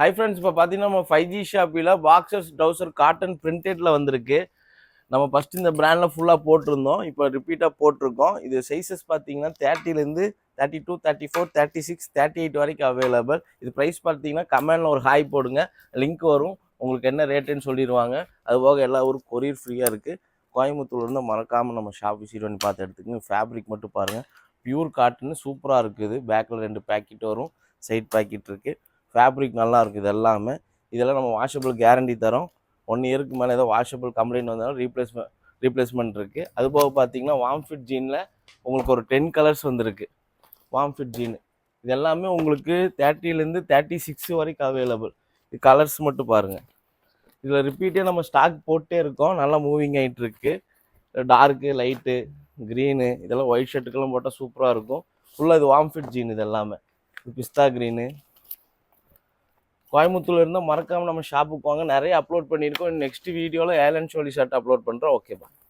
Hi friends, இப்போ பார்த்தீங்கன்னா நம்ம 5G ஷாப்பில் பாக்ஸர்ஸ் ட்ரௌசர் காட்டன் பிரிண்டட்ல வந்திருக்கு. நம்ம ஃபர்ஸ்ட் இந்த பிராண்டில் ஃபுல்லாக போட்டிருந்தோம், இப்போ ரிப்பீட்டாக போட்டிருக்கோம். இது சைஸஸ் பார்த்தீங்கன்னா 30லேருந்து 32, 34, 36, 38 வரைக்கும் அவைலபிள். இது ப்ரைஸ் பார்த்தீங்கன்னா கமெண்டில் ஒரு ஹாய் போடுங்க, லிங்க் வரும், உங்களுக்கு என்ன ரேட்டுன்னு சொல்லிடுவாங்க. அது போக எல்லா ஊருக்கும் கொரியர் ஃப்ரீயாக இருக்குது. கோயம்புத்தூர்லேருந்து மறக்காமல் நம்ம ஷாப் விசிட் பண்ணி பார்த்து எடுத்துக்கோங்க. ஃபேப்ரிக் மட்டும் பாருங்கள், பியூர் காட்டன் சூப்பராக இருக்குது. பேக்கில் 2 பேக்கெட் வரும், சைட் பேக்கெட் இருக்குது. ஃபேப்ரிக் நல்லா இருக்குது எல்லாமே. இதெல்லாம் நம்ம வாஷபிள் கேரண்டி தரோம். 1 இயருக்கு மேலே ஏதோ வாஷபிள் கம்ப்ளைண்ட் வந்தாலும் ரீப்ளேஸ்மெண்ட் இருக்குது. அதுபோக பார்த்தீங்கன்னா வார்ம் ஃபிட் ஜீனில் உங்களுக்கு ஒரு 10 கலர்ஸ் வந்திருக்கு. வார்ம் ஃபிட் ஜீனு இது எல்லாமே உங்களுக்கு 30லேருந்து 36 வரைக்கும் அவைலபிள். இது கலர்ஸ் மட்டும் பாருங்கள். இதில் ரிப்பீட்டே நம்ம ஸ்டாக் போட்டே இருக்கோம், நல்லா மூவிங் ஆகிட்டு இருக்கு. டார்க்கு, லைட்டு, க்ரீனு, இதெல்லாம் ஒயிட் ஷர்ட்டுக்கெல்லாம் போட்டால் சூப்பராக இருக்கும். ஃபுல்லாக இது வார்ம் ஃபிட் ஜீன். இது எல்லாமே பிஸ்தா க்ரீனு. கோயம்புத்தூர்ல இருந்தால் மறக்காமல் நம்ம ஷாப்புக்கு வாங்க. நிறைய அப்லோட் பண்ணியிருக்கோம். நெக்ஸ்ட் வீடியோவில் ஏலன் சோலி ஷர்ட் அப்லோட் பண்ணுறோம். ஓகேப்பா.